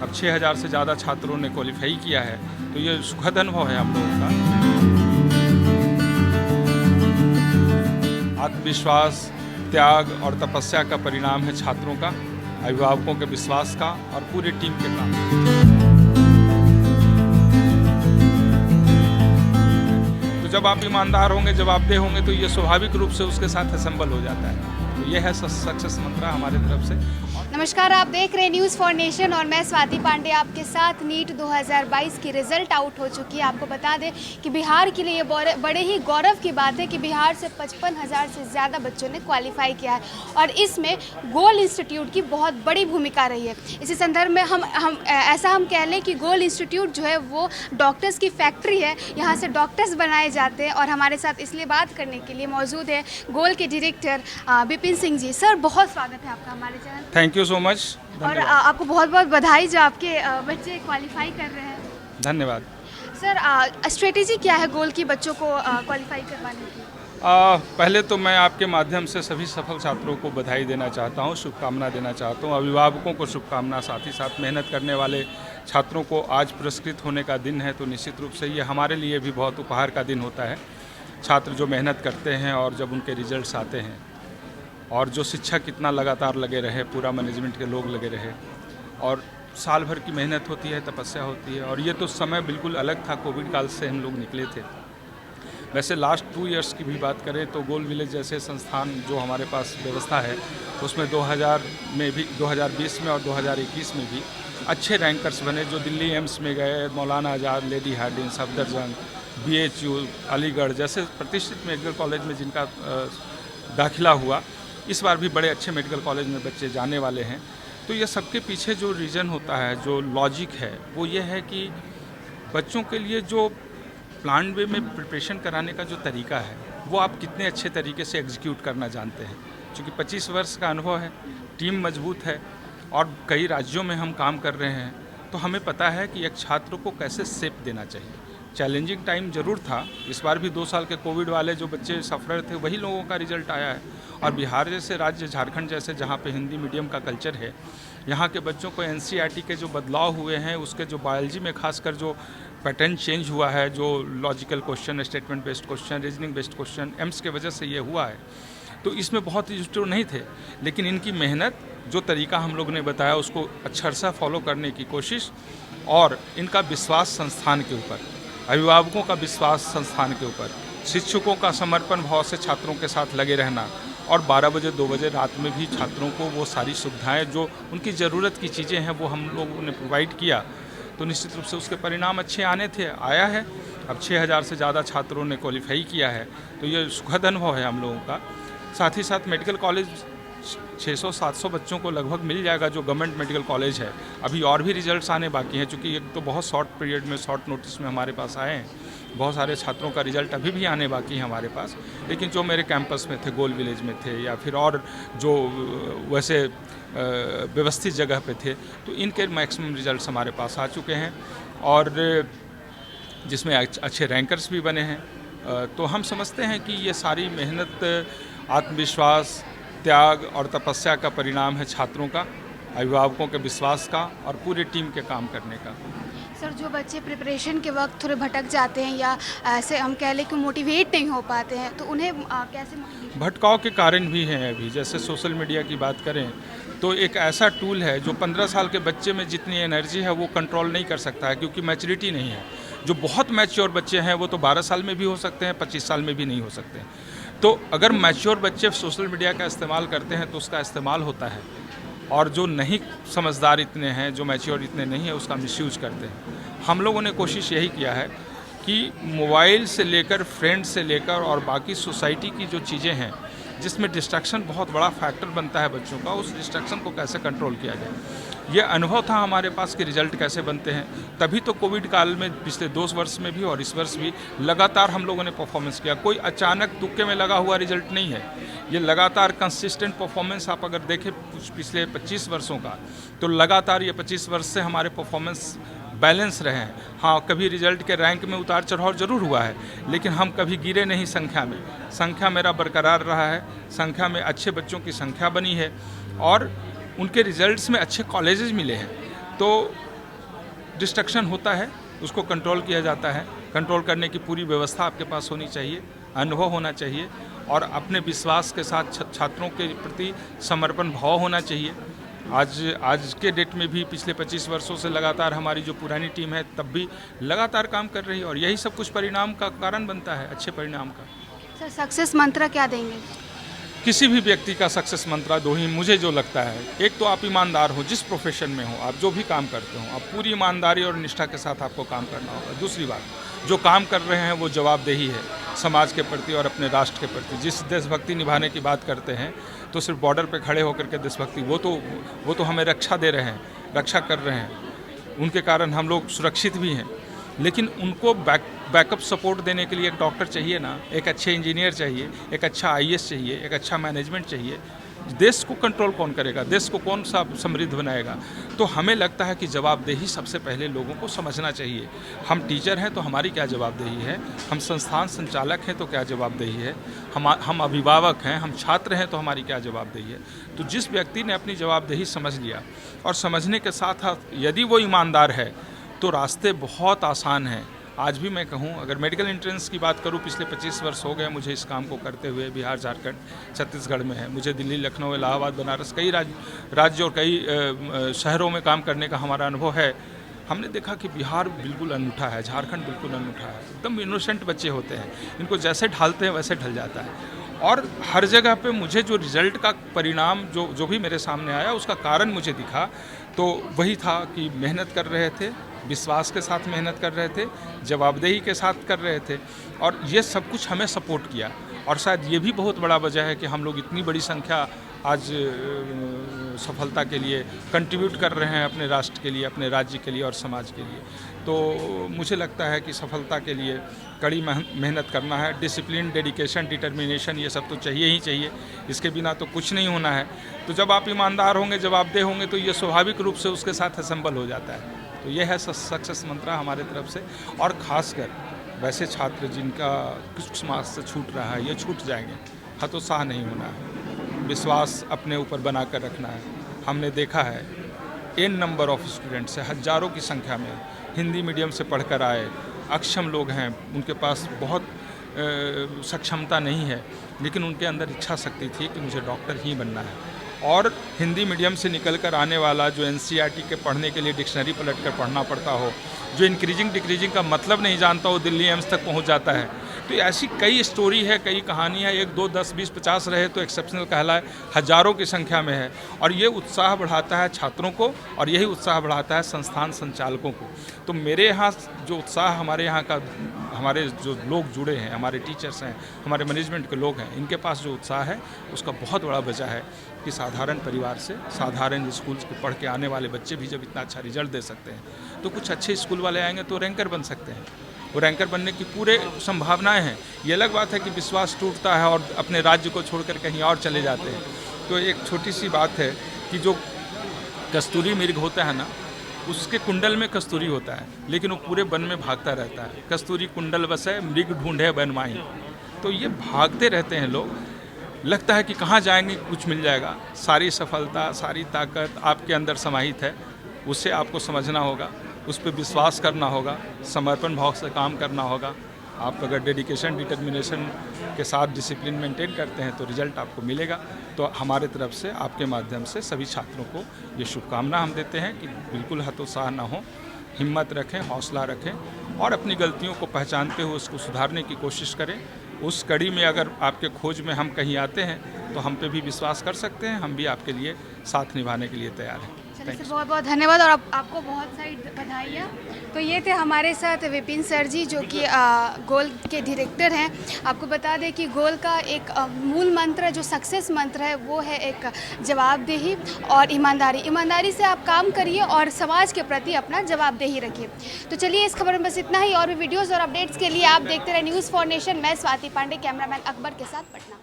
और 6000 से ज़्यादा छात्रों ने क्वालिफाई किया है। तो ये सुखद अनुभव है हम लोगों का। आत्मविश्वास, त्याग और तपस्या का परिणाम है छात्रों का, अभिभावकों के विश्वास का और पूरी टीम के काम। तो जब आप ईमानदार होंगे, जवाबदेह होंगे, तो ये स्वाभाविक रूप से उसके साथ असेंबल हो जाता है। तो ये है सक्सेस मंत्र हमारे तरफ से। नमस्कार, आप देख रहे हैं न्यूज़ फॉर नेशन और मैं स्वाति पांडे आपके साथ। नीट 2022 की रिज़ल्ट आउट हो चुकी है। आपको बता दें कि बिहार के लिए ये बड़े ही गौरव की बात है कि बिहार से 55,000 से ज़्यादा बच्चों ने क्वालिफाई किया है और इसमें गोल इंस्टीट्यूट की बहुत बड़ी भूमिका रही है। इसी संदर्भ में हम कह लें कि गोल इंस्टीट्यूट जो है वो डॉक्टर्स की फैक्ट्री है। यहाँ से डॉक्टर्स बनाए जाते हैं और हमारे साथ इसलिए बात करने के लिए मौजूद है गोल के डायरेक्टर विपिन सिंह जी। सर, बहुत स्वागत है आपका हमारे channel. Thank you so much. और आपको बहुत बहुत बधाई जो आपके बच्चे क्वालिफाई कर रहे हैं। धन्यवाद। सर, स्ट्रेटेजी क्या है गोल की बच्चों को क्वालिफाई करवाने की? पहले तो मैं आपके माध्यम से सभी सफल छात्रों को बधाई देना चाहता हूं, शुभकामना देना चाहता हूं। अभिभावकों को शुभकामना, साथ ही साथ मेहनत करने वाले छात्रों को आज पुरस्कृत होने का दिन है, तो निश्चित रूप से ये हमारे लिए भी बहुत उपहार का दिन होता है। छात्र जो मेहनत करते हैं और जब उनके रिजल्ट्स आते हैं और जो शिक्षक इतना लगातार लगे रहे, पूरा मैनेजमेंट के लोग लगे रहे और साल भर की मेहनत होती है, तपस्या होती है। और ये तो समय बिल्कुल अलग था, कोविड काल से हम लोग निकले थे। वैसे लास्ट 2 इयर्स की भी बात करें तो गोल विलेज जैसे संस्थान जो हमारे पास व्यवस्था है, उसमें 2000 में भी, 2020 में और 2021 में भी अच्छे रैंकर्स बने, जो दिल्ली एम्स में गए, Maulana Azad, Lady Hardinge, Safdarjung, BHU, Aligarh जैसे प्रतिष्ठित मेडिकल कॉलेज में जिनका दाखिला हुआ। इस बार भी बड़े अच्छे मेडिकल कॉलेज में बच्चे जाने वाले हैं। तो ये सबके पीछे जो रीज़न होता है, जो लॉजिक है, वो ये है कि बच्चों के लिए जो प्लान वे में प्रिपरेशन कराने का जो तरीका है, वो आप कितने अच्छे तरीके से एग्जीक्यूट करना जानते हैं। क्योंकि 25 वर्ष का अनुभव है, टीम मजबूत है और कई राज्यों में हम काम कर रहे हैं, तो हमें पता है कि एक छात्र को कैसे शेप देना चाहिए। चैलेंजिंग टाइम ज़रूर था, इस बार भी 2 साल के कोविड वाले जो बच्चे सफ़र थे, वही लोगों का रिजल्ट आया है। और बिहार जैसे राज्य, झारखंड जैसे, जहाँ पे हिंदी मीडियम का कल्चर है, यहाँ के बच्चों को NCERT के जो बदलाव हुए हैं, उसके जो बायोलॉजी में खासकर जो पैटर्न चेंज हुआ है, जो logical question, statement based question, reasoning based question, AIIMS के वजह से ये हुआ है। तो इसमें बहुत इंस्टीट्यूट नहीं थे, लेकिन इनकी मेहनत, जो तरीका हम लोग ने बताया, उसको अक्षरशः फॉलो करने की कोशिश और इनका विश्वास संस्थान के ऊपर, अभिभावकों का विश्वास संस्थान के ऊपर, शिक्षकों का समर्पण भाव से छात्रों के साथ लगे रहना और 12 बजे 2 बजे रात में भी छात्रों को वो सारी सुविधाएं जो उनकी ज़रूरत की चीज़ें हैं वो हम लोगों ने प्रोवाइड किया। तो निश्चित रूप से उसके परिणाम अच्छे आया है। अब 6000 से ज़्यादा छात्रों ने क्वालिफाई किया है, तो ये सुखद अनुभव है हम लोगों का। साथ ही साथ मेडिकल कॉलेज 600-700 बच्चों को लगभग मिल जाएगा, जो गवर्नमेंट मेडिकल कॉलेज है। अभी और भी रिजल्ट्स आने बाकी हैं, क्योंकि एक तो बहुत शॉर्ट पीरियड में, शॉर्ट नोटिस में हमारे पास आए हैं। बहुत सारे छात्रों का रिजल्ट अभी भी आने बाकी है हमारे पास, लेकिन जो मेरे कैंपस में थे, गोल विलेज में थे, या फिर और जो वैसे व्यवस्थित जगह पे थे, तो इनके मैक्सिमम रिजल्ट्स हमारे पास आ चुके हैं और जिसमें अच्छे रैंकर्स भी बने हैं। तो हम समझते हैं कि ये सारी मेहनत, आत्मविश्वास, त्याग और तपस्या का परिणाम है छात्रों का, अभिभावकों के विश्वास का और पूरी टीम के काम करने का। सर, जो बच्चे प्रिपरेशन के वक्त थोड़े भटक जाते हैं या ऐसे हम कह लें कि मोटिवेट नहीं हो पाते हैं, तो उन्हें कैसे मोटिवेट? भटकाव के कारण भी हैं अभी। जैसे सोशल मीडिया की बात करें तो एक ऐसा टूल है जो 15 साल के बच्चे में जितनी एनर्जी है वो कंट्रोल नहीं कर सकता है, क्योंकि मैच्योरिटी नहीं है। जो बहुत मैच्योर बच्चे हैं वो तो 12 साल में भी हो सकते हैं, 25 साल में भी नहीं हो सकते। तो अगर मैच्योर बच्चे सोशल मीडिया का इस्तेमाल करते हैं तो उसका इस्तेमाल होता है, और जो नहीं समझदार इतने हैं, जो मैच्योर इतने नहीं है, उसका मिसयूज करते हैं। हम लोगों ने कोशिश यही किया है कि मोबाइल से लेकर, फ्रेंड से लेकर और बाकी सोसाइटी की जो चीज़ें हैं जिसमें डिस्ट्रैक्शन बहुत बड़ा फैक्टर बनता है बच्चों का, उस डिस्ट्रैक्शन को कैसे कंट्रोल किया जाए। ये अनुभव था हमारे पास कि रिजल्ट कैसे बनते हैं। तभी तो कोविड काल में पिछले 2 वर्ष में भी और इस वर्ष भी लगातार हम लोगों ने परफॉर्मेंस किया। कोई अचानक तुक्के में लगा हुआ रिजल्ट नहीं है, ये लगातार कंसिस्टेंट परफॉर्मेंस। आप अगर देखें पिछले 25 वर्षों का, तो लगातार ये 25 वर्ष से हमारे परफॉर्मेंस बैलेंस रहे हैं। हाँ, कभी रिजल्ट के रैंक में उतार चढ़ाव जरूर हुआ है, लेकिन हम कभी गिरे नहीं संख्या में। संख्या मेरा बरकरार रहा है, संख्या में अच्छे बच्चों की संख्या बनी है और उनके रिजल्ट्स में अच्छे कॉलेजेस मिले हैं। तो डिस्ट्रक्शन होता है उसको कंट्रोल किया जाता है। कंट्रोल करने की पूरी व्यवस्था आपके पास होनी चाहिए, अनुभव होना चाहिए और अपने विश्वास के साथ छात्रों के प्रति समर्पण भाव होना चाहिए। आज के डेट में भी पिछले 25 वर्षों से लगातार हमारी जो पुरानी टीम है तब भी लगातार काम कर रही है और यही सब कुछ परिणाम का कारण बनता है, अच्छे परिणाम का। सर सक्सेस मंत्र क्या देंगे? किसी भी व्यक्ति का सक्सेस मंत्र दो ही मुझे जो लगता है, एक तो आप ईमानदार हो, जिस प्रोफेशन में हो, आप जो भी काम करते हो, आप पूरी ईमानदारी और निष्ठा के साथ आपको काम करना होगा। दूसरी बात, जो काम कर रहे हैं वो जवाबदेही है समाज के प्रति और अपने राष्ट्र के प्रति। जिस देशभक्ति निभाने की बात करते हैं तो सिर्फ बॉर्डर पे खड़े होकर के देशभक्ति, वो तो हमें रक्षा दे रहे हैं, रक्षा कर रहे हैं, उनके कारण हम लोग सुरक्षित भी हैं। लेकिन उनको बैकअप सपोर्ट देने के लिए एक डॉक्टर चाहिए ना, एक अच्छे इंजीनियर चाहिए, एक अच्छा आईएएस चाहिए, एक अच्छा मैनेजमेंट चाहिए। देश को कंट्रोल कौन करेगा, देश को कौन सा समृद्ध बनाएगा? तो हमें लगता है कि जवाबदेही सबसे पहले लोगों को समझना चाहिए। हम टीचर हैं तो हमारी क्या जवाबदेही है, हम संस्थान संचालक हैं तो क्या जवाबदेही है, हम अभिभावक हैं, हम छात्र हैं तो हमारी क्या जवाबदेही है। तो जिस व्यक्ति ने अपनी जवाबदेही समझ लिया और समझने के साथ साथ यदि वो ईमानदार है तो रास्ते बहुत आसान हैं। आज भी मैं कहूँ, अगर मेडिकल एंट्रेंस की बात करूँ, पिछले 25 वर्ष हो गए मुझे इस काम को करते हुए। बिहार, झारखंड, छत्तीसगढ़ में है, मुझे दिल्ली, लखनऊ, इलाहाबाद, बनारस, कई राज्य और कई शहरों में काम करने का हमारा अनुभव है। हमने देखा कि बिहार बिल्कुल अनूठा है, झारखंड बिल्कुल अनूठा है। एकदम इनोसेंट बच्चे होते हैं, इनको जैसे ढालते हैं वैसे ढल जाता है। और हर जगह पे मुझे जो रिजल्ट का परिणाम जो भी मेरे सामने आया उसका कारण मुझे दिखा, तो वही था कि मेहनत कर रहे थे, विश्वास के साथ मेहनत कर रहे थे, जवाबदेही के साथ कर रहे थे और ये सब कुछ हमें सपोर्ट किया। और शायद ये भी बहुत बड़ा वजह है कि हम लोग इतनी बड़ी संख्या आज सफलता के लिए कंट्रीब्यूट कर रहे हैं, अपने राष्ट्र के लिए, अपने राज्य के लिए और समाज के लिए। तो मुझे लगता है कि सफलता के लिए कड़ी मेहनत करना है, डिसिप्लिन, डेडिकेशन, डिटर्मिनेशन, ये सब तो चाहिए ही चाहिए, इसके बिना तो कुछ नहीं होना है। तो जब आप ईमानदार होंगे, जवाबदेह होंगे तो ये स्वाभाविक रूप से उसके साथ असेंबल हो जाता है। तो ये है सक्सेस मंत्र हमारे तरफ से। और ख़ासकर वैसे छात्र जिनका कुछ मार्क्स से छूट रहा है, ये छूट जाएंगे, हतोत्साह नहीं होना है, विश्वास अपने ऊपर बना कर रखना है। हमने देखा है एन नंबर ऑफ स्टूडेंट्स है, हज़ारों की संख्या में हिंदी मीडियम से पढ़कर आए, अक्षम लोग हैं, उनके पास बहुत सक्षमता नहीं है, लेकिन उनके अंदर इच्छा शक्ति थी कि मुझे डॉक्टर ही बनना है। और हिंदी मीडियम से निकलकर आने वाला जो एनसीईआरटी के पढ़ने के लिए डिक्शनरी पलट कर पढ़ना पड़ता हो, जो इंक्रीजिंग डिक्रीजिंग का मतलब नहीं जानता हो, दिल्ली एम्स तक पहुंच जाता है। तो ऐसी कई स्टोरी है, कई कहानी है, 1, 2, 10, 20, 50 रहे तो एक्सेप्शनल कहलाए, हज़ारों की संख्या में है। और ये उत्साह बढ़ाता है छात्रों को और यही उत्साह बढ़ाता है संस्थान संचालकों को। तो मेरे यहाँ जो उत्साह, हमारे यहाँ का, हमारे जो लोग जुड़े हैं, हमारे टीचर्स हैं, हमारे मैनेजमेंट के लोग हैं, इनके पास जो उत्साह है उसका बहुत बड़ा वजह है कि साधारण परिवार से, साधारण स्कूल के पढ़ के आने वाले बच्चे भी जब इतना अच्छा रिजल्ट दे सकते हैं तो कुछ अच्छे स्कूल वाले आएंगे तो रैंकर बन सकते हैं। वो रैंकर बनने की पूरे संभावनाएं हैं। ये अलग बात है कि विश्वास टूटता है और अपने राज्य को छोड़कर कहीं और चले जाते हैं। तो एक छोटी सी बात है कि जो कस्तूरी मृग होता है ना, उसके कुंडल में कस्तूरी होता है, लेकिन वो पूरे वन में भागता रहता है। कस्तूरी कुंडल बसे, मृग ढूंढे वन माही। तो ये भागते रहते हैं लोग, लगता है कि कहाँ जाएंगे, कुछ मिल जाएगा। सारी सफलता, सारी ताकत आपके अंदर समाहित है, उसे आपको समझना होगा, उस पर विश्वास करना होगा, समर्पण भाव से काम करना होगा। आप अगर डेडिकेशन, डिटर्मिनेशन के साथ डिसिप्लिन मेंटेन करते हैं तो रिजल्ट आपको मिलेगा। तो हमारे तरफ से, आपके माध्यम से सभी छात्रों को ये शुभकामना हम देते हैं कि बिल्कुल हतोत्साह ना हो, हिम्मत रखें, हौसला रखें और अपनी गलतियों को पहचानते हुए उसको सुधारने की कोशिश करें। उस कड़ी में अगर आपके खोज में हम कहीं आते हैं तो हम पे भी विश्वास कर सकते हैं, हम भी आपके लिए साथ निभाने के लिए तैयार हैं। चलिए सर, बहुत बहुत धन्यवाद और आपको बहुत सारी बधाइयाँ। तो ये थे हमारे साथ विपिन सर जी, जो कि गोल के डायरेक्टर हैं। आपको बता दें कि गोल का एक मूल मंत्र, जो सक्सेस मंत्र है, वो है एक जवाबदेही और ईमानदारी। ईमानदारी से आप काम करिए और समाज के प्रति अपना जवाबदेही रखिए। तो चलिए, इस खबर में बस इतना ही। और भी वीडियोज़ और अपडेट्स के लिए आप देखते रहे न्यूज़ फॉर नेशन। मैं स्वाति पांडे, कैमरामैन अकबर के साथ पटना।